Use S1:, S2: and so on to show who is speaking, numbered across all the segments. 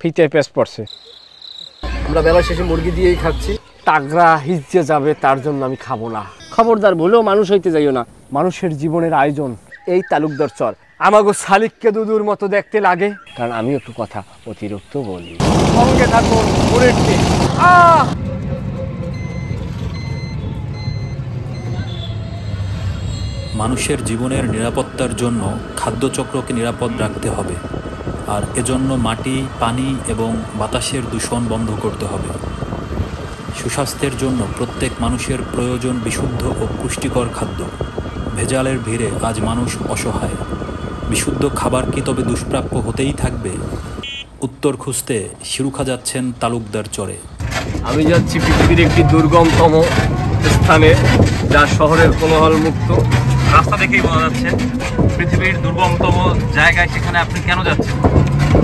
S1: ফিতে পেস পড়ছে।
S2: আমরা বেলা শেষে মুরগি দিয়েই খাচ্ছি।
S1: টাগরা হিজে যাবে তার জন্য আমি খাবো না। খবরদার ভুলেও মানুষ হইতে যাইও না। মানুষের জীবনের আয়োজন এই তালুকদার চর। আমাগো শালিককে দুদুর মতো দেখতে লাগে, কারণ আমি একটু কথা অতিরিক্ত বলি। সঙ্গে থাকুন বুলেটটি।
S3: মানুষের জীবনের নিরাপত্তার জন্য খাদ্যচক্রকে নিরাপদ রাখতে হবে, আর এজন্য মাটি, পানি এবং বাতাসের দূষণ বন্ধ করতে হবে। সুস্বাস্থ্যের জন্য প্রত্যেক মানুষের প্রয়োজন বিশুদ্ধ ও পুষ্টিকর খাদ্য। ভেজালের ভিড়ে আজ মানুষ অসহায়। বিশুদ্ধ খাবার কি তবে দুষ্প্রাপ্য হতেই থাকবে? উত্তর খুঁজতে শিরুখা যাচ্ছেন তালুকদার চরে।
S2: আমি যাচ্ছি পৃথিবীর একটি দুর্গমতম স্থানে, যা শহরের কোলাহল মুক্ত।
S4: রাস্তা দেখেই বোঝা যাচ্ছে পৃথিবীর দুর্গমতম জায়গায়। সেখানে আপনি কেন যাচ্ছেন?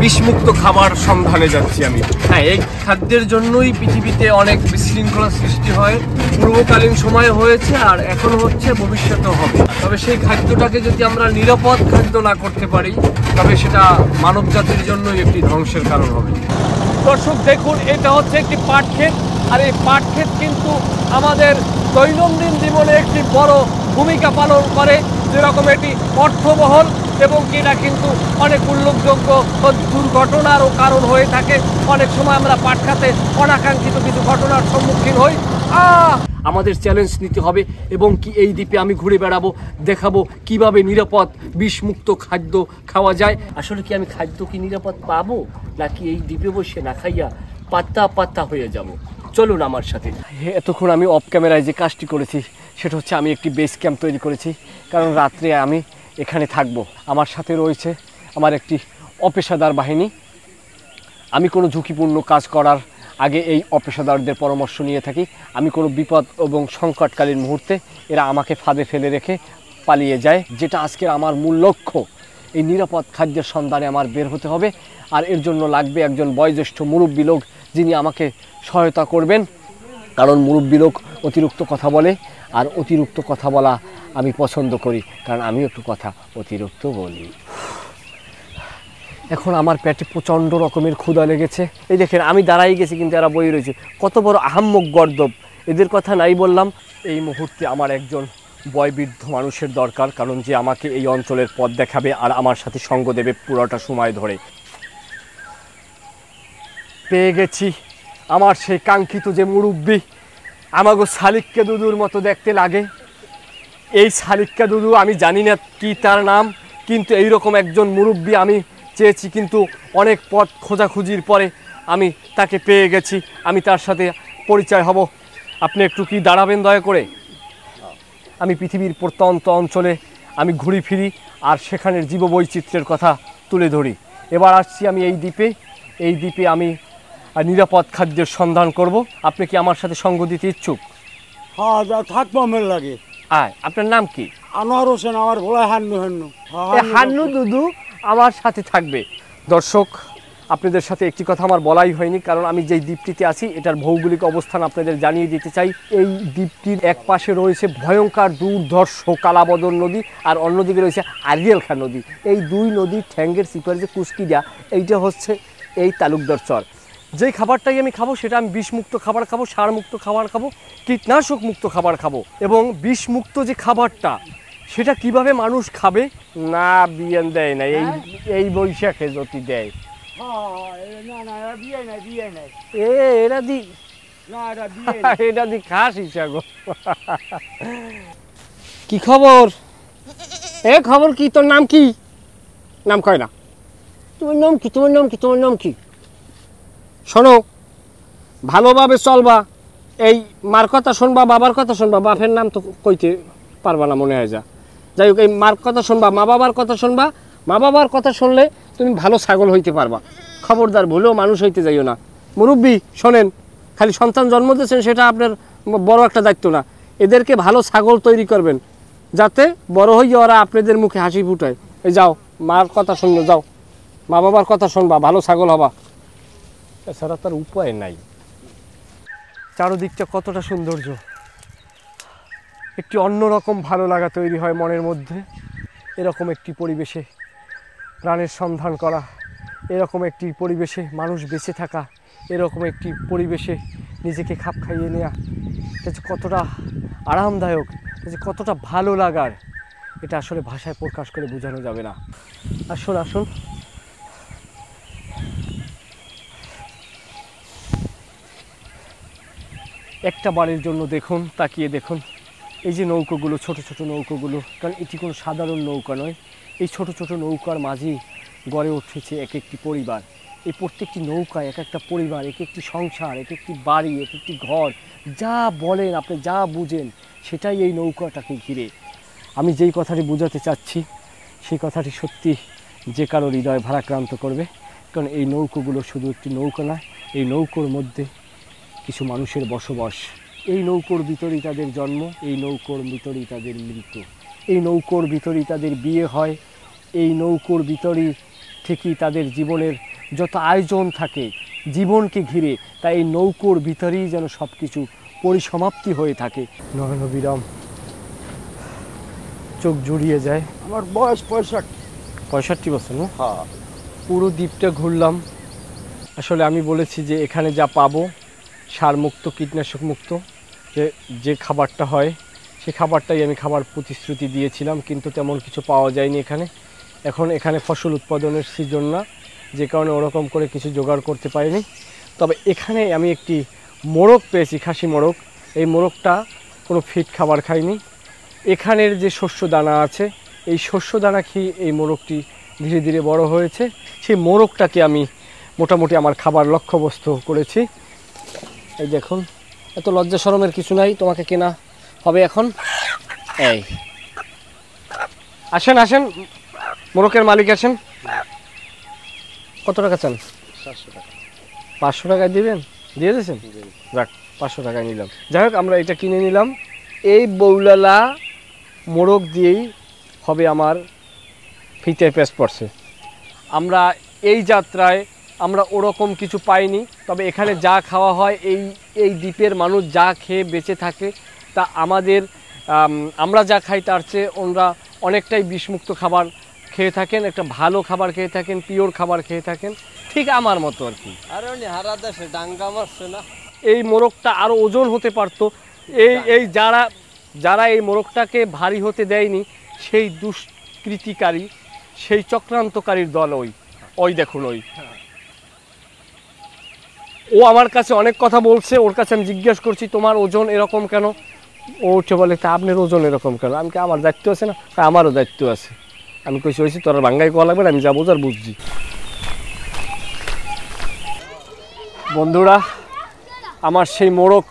S2: বিষমুক্ত খাবার সন্ধানে যাচ্ছি আমি। হ্যাঁ, এই খাদ্যের জন্যই পৃথিবীতে অনেক বিশৃঙ্খলা সৃষ্টি হয়। পূর্বকালীন সময়ে হয়েছে, আর এখন হচ্ছে, ভবিষ্যতেও হবে। তবে সেই খাদ্যটাকে যদি আমরা নিরাপদ খাদ্য না করতে পারি, তবে সেটা মানব জাতির জন্যই একটি ধ্বংসের কারণ হবে।
S1: দর্শক দেখুন, এটা হচ্ছে একটি পাট ক্ষেত, আর এই পাট ক্ষেত কিন্তু আমাদের দৈনন্দিন জীবনে একটি বড় ভূমিকা পালন করে। যেরকম এটি অর্থবহল এবং এটা কিন্তু অনেক উল্লেখযোগ্য দুর্ঘটনারও কারণ হয়ে থাকে। অনেক সময় আমরা পাট খাতে অনাকাঙ্ক্ষিত কিছু ঘটনার সম্মুখীন হই। আমাদের চ্যালেঞ্জ নিতে হবে এবং কি এই দ্বীপে আমি ঘুরে বেড়াবো, দেখাবো কিভাবে নিরাপদ বিষমুক্ত খাদ্য খাওয়া যায়। আসলে কি আমি খাদ্য কি নিরাপদ পাবো, নাকি এই দ্বীপে বসে না খাইয়া পাত্তা পাত্তা হয়ে যাব? চলুন আমার সাথে। এতক্ষণ আমি অফ ক্যামেরায় যে কাজটি করেছি সেটা হচ্ছে আমি একটি বেস ক্যাম্প তৈরি করেছি, কারণ রাত্রে আমি এখানে থাকব। আমার সাথে রয়েছে আমার একটি অপেশাদার বাহিনী। আমি কোনো ঝুঁকিপূর্ণ কাজ করার আগে এই অপেশাদারদের পরামর্শ নিয়ে থাকি। আমি কোনো বিপদ এবং সংকটকালীন মুহূর্তে এরা আমাকে ফাঁদে ফেলে রেখে পালিয়ে যায়, যেটা আজকের আমার মূল লক্ষ্য। এই নিরাপদ খাদ্যের সন্ধানে আমার বের হতে হবে, আর এর জন্য লাগবে একজন বয়োজ্যেষ্ঠ মুরব্বী লোক, যিনি আমাকে সহায়তা করবেন। কারণ মুরব্বী লোক অতিরিক্ত কথা বলে, আর অতিরিক্ত কথা বলা আমি পছন্দ করি, কারণ আমি একটু কথা অতিরিক্ত বলি। এখন আমার পেটে প্রচণ্ড রকমের ক্ষুধা লেগেছে। এই দেখেন, আমি দাঁড়াই গেছি কিন্তু এরা বই রয়েছে। কত বড় আহাম্মক গর্দব, এদের কথা নাই বললাম। এই মুহূর্তে আমার একজন বয়বৃদ্ধ মানুষের দরকার, কারণ যে আমাকে এই অঞ্চলের পথ দেখাবে আর আমার সাথে সঙ্গ দেবে পুরোটা সময় ধরে। পেয়ে গেছি আমার সেই কাঙ্ক্ষিত যে মুরব্বী। আমাগো শালিককে দুদুর মতো দেখতে লাগে। এই শালিককে দুদু, আমি জানি না কি তার নাম, কিন্তু এইরকম একজন মুরব্বী আমি চেয়েছি, কিন্তু অনেক পথ খোঁজাখুঁজির পরে আমি তাকে পেয়ে গেছি। আমি তার সাথে পরিচয় হব। আপনি একটু কি দাঁড়াবেন দয়া করে? আমি পৃথিবীর প্রত্যন্ত অঞ্চলে আমি ঘুরি ফিরি, আর সেখানের জীববৈচিত্র্যের কথা তুলে ধরি। এবার আসছি আমি এই দ্বীপে। এই দ্বীপে আমি নিরাপদ খাদ্যের সন্ধান করব। আপনি কি আমার সাথে সঙ্গ দিতে ইচ্ছুক?
S5: হ্যাঁ, থাকবো আমার লাগে।
S1: আপনার নাম কি?
S5: আনোয়ার হোসেন। আমার বলা হান্নু হান্নু
S1: হান্নু দুদু আমার সাথে থাকবে। দর্শক, আপনাদের সাথে একটি কথা আমার বলাই হয়নি, কারণ আমি যেই দ্বীপটিতে আছি এটার ভৌগোলিক অবস্থান আপনাদের জানিয়ে দিতে চাই। এই দ্বীপটির এক পাশে রয়েছে ভয়ঙ্কর দুর্ধর্ষ কালাবদর নদী, আর অন্যদিকে রয়েছে আরিয়াল খাঁ নদী। এই দুই নদীর ঠ্যাঙ্গের সিপার যে কুস্কিটা, এইটা হচ্ছে এই তালুকদার চর। যেই খাবারটাই আমি খাবো সেটা আমি বিষমুক্ত খাবার খাবো, সারমুক্ত খাবার খাবো, কীটনাশক মুক্ত খাবার খাবো। এবং বিষমুক্ত যে খাবারটা সেটা কিভাবে মানুষ খাবে না, বিয়ান দেয় না, এই বৈশাখে যদি দেয়। এটা দি খাস হিসাব। কি খবর? এ খবর কি? তোর নাম কি? নাম কয় না। তোমার নাম কি? তোমার নাম কি? তোমার নাম কি? শোনো, ভালোভাবে চলবা। এই মার কথা শুনবা, বাবার কথা শুনবা। বাপের নাম তো কইতে পারবা না মনে হয়। যা যাই হোক, এই মার কথা শুনবা, মা বাবার কথা শুনবা। মা বাবার কথা শুনলে তুমি ভালো ছাগল হইতে পারবা। খবরদার ভুলেও মানুষ হইতে যাইও না। মুরব্বী শোনেন, খালি সন্তান জন্ম দিয়েছেন সেটা আপনার বড় একটা দায়িত্ব না। এদেরকে ভালো ছাগল তৈরি করবেন, যাতে বড় হইয়া ওরা আপনাদের মুখে হাসি ফুটায়। এই যাও, মার কথা শুনলো, যাও মা বাবার কথা শুনবা, ভালো ছাগল হবা। এছাড়া তার উপায় নাই। চারদিকটা কতটা সৌন্দর্য, একটি অন্যরকম ভালো লাগা তৈরি হয় মনের মধ্যে। এরকম একটি পরিবেশে প্রাণের সন্ধান করা এরকম একটি পরিবেশে মানুষ বেঁচে থাকা, এরকম একটি পরিবেশে নিজেকে খাপ খাইয়ে নেওয়া, এটা যে কতটা আরামদায়ক, এটা যে কতটা ভালো লাগার, এটা আসলে ভাষায় প্রকাশ করে বোঝানো যাবে না। আসুন আসুন, একটা বাড়ির জন্য দেখুন, তাকিয়ে দেখুন এই যে নৌকোগুলো, ছোট ছোট নৌকোগুলো, কারণ এটি কোনো সাধারণ নৌকা নয়। এই ছোট ছোট নৌকার মাঝেই গড়ে উঠেছে এক একটি পরিবার। এই প্রত্যেকটি নৌকা এক একটা পরিবার, এক একটি সংসার, এক একটি বাড়ি, এক একটি ঘর, যা বলেন আপনি, যা বুঝেন সেটাই এই নৌকাটাকে ঘিরে। আমি যেই কথাটি বোঝাতে চাচ্ছি সেই কথাটি সত্যি যে কারো হৃদয় ভারাক্রান্ত করবে, কারণ এই নৌকোগুলো শুধু একটি নৌকা নয়, এই নৌকোর মধ্যে কিছু মানুষের বসবাস। এই নৌকোর ভিতরেই তাদের জন্ম, এই নৌকোর ভিতরেই তাদের মৃত্যু, এই নৌকোর ভিতরেই তাদের বিয়ে হয়, এই নৌকোর ভিতরেই থেকেই তাদের জীবনের যত আয়োজন থাকে জীবনকে ঘিরে, তাই এই নৌকোর ভিতরেই যেন সব কিছু পরিসমাপ্তি হয়ে থাকে। নয়ন বিরাম, চোখ জুড়িয়ে যায়।
S5: আমার বয়স 65।
S1: 65 বছর না?
S5: হ্যাঁ।
S1: পুরো দ্বীপটা ঘুরলাম। আসলে আমি বলেছি যে এখানে যা পাবো সারমুক্ত, কীটনাশক মুক্ত যে খাবারটা হয় সেই খাবারটাই আমি খাবার প্রতিশ্রুতি দিয়েছিলাম, কিন্তু তেমন কিছু পাওয়া যায়নি এখানে। এখন এখানে ফসল উৎপাদনের সিজন না, যে কারণে ওরকম করে কিছু জোগাড় করতে পারিনি। তবে এখানে আমি একটি মোরগ পেয়েছি, খাসি মোরগ। এই মোরগটা কোনো ফিট খাবার খাইনি। এখানের যে শস্য দানা আছে, এই শস্য দানা খেয়ে এই মোরগটি ধীরে ধীরে বড় হয়েছে। সেই মোরগটাকে আমি মোটামুটি আমার খাবার লক্ষ্যবস্তু করেছি। এই দেখুন, এত লজ্জা শরমের কিছু নাই, তোমাকে কেনা হবে এখন। এই আসেন আসেন, মোরগের মালিক আসেন। কত টাকা চান?
S5: 700 টাকা।
S1: 500 টাকায় দিবেন? দিয়ে দিয়েছেন? যাক, 500 টাকায় নিলাম। যাই হোক, আমরা এটা কিনে নিলাম। এই বৌলালা মোরগ দিয়েই হবে আমার ফিতে পেস পড়ছে। আমরা এই যাত্রায় আমরা ওরকম কিছু পাইনি, তবে এখানে যা খাওয়া হয়, এই দ্বীপের মানুষ যা খেয়ে বেঁচে থাকে তা আমরা যা খাই তার চেয়ে ওনারা অনেকটাই বিষমুক্ত খাবার খেয়ে থাকেন, একটা ভালো খাবার খেয়ে থাকেন, পিওর খাবার খেয়ে থাকেন, ঠিক আমার মতো আর কি।
S2: আরে উনি হারা দেশে ডাঙ্গা মারছে না?
S1: এই মোরগটা আরও ওজন হতে পারতো। এই যারা এই মোরগটাকে ভারী হতে দেয়নি সেই দুষ্কৃতিকারী, সেই চক্রান্তকারীর দল ওই দেখুন। ও আমার কাছে অনেক কথা বলছে, ওর কাছে আমি জিজ্ঞেস করছি তোমার ওজন এরকম কেন? ও উঠে বলে তা আপনার ওজন এরকম কেন? আমি আমার দায়িত্ব আছে না? আমারও দায়িত্ব আছে। আমি কইছি হয়েছি তোর বাঙ্গাই কোয়া লাগবে না, আমি যা বোঝার বুঝছি। বন্ধুরা, আমার সেই মোরগ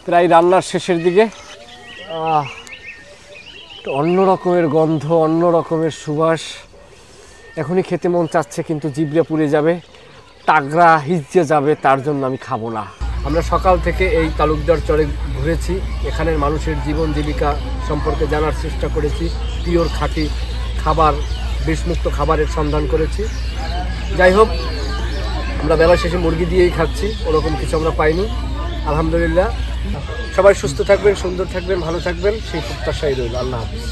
S1: প্রায় রান্নার শেষের দিকে। অন্য রকমের গন্ধ, অন্য রকমের সুবাস, এখনই খেতে মন চাচ্ছে, কিন্তু জিভে পুড়ে যাবে, টাগরা হিজে যাবে, তার জন্য আমি খাবো না। আমরা সকাল থেকে এই তালুকদার চরে ঘুরেছি, এখানের মানুষের জীবন জীবিকা সম্পর্কে জানার চেষ্টা করেছি, পিওর খাঁটি খাবার, বিষমুক্ত খাবারের সন্ধান করেছি। যাই হোক, আমরা বেলা শেষে মুরগি দিয়েই খাচ্ছি, ওরকম কিছু আমরা পাইনি। আলহামদুলিল্লাহ, সবাই সুস্থ থাকবেন, সুন্দর থাকবেন, ভালো থাকবেন, সেই প্রত্যাশাই রইল। আল্লাহ হাফিজ।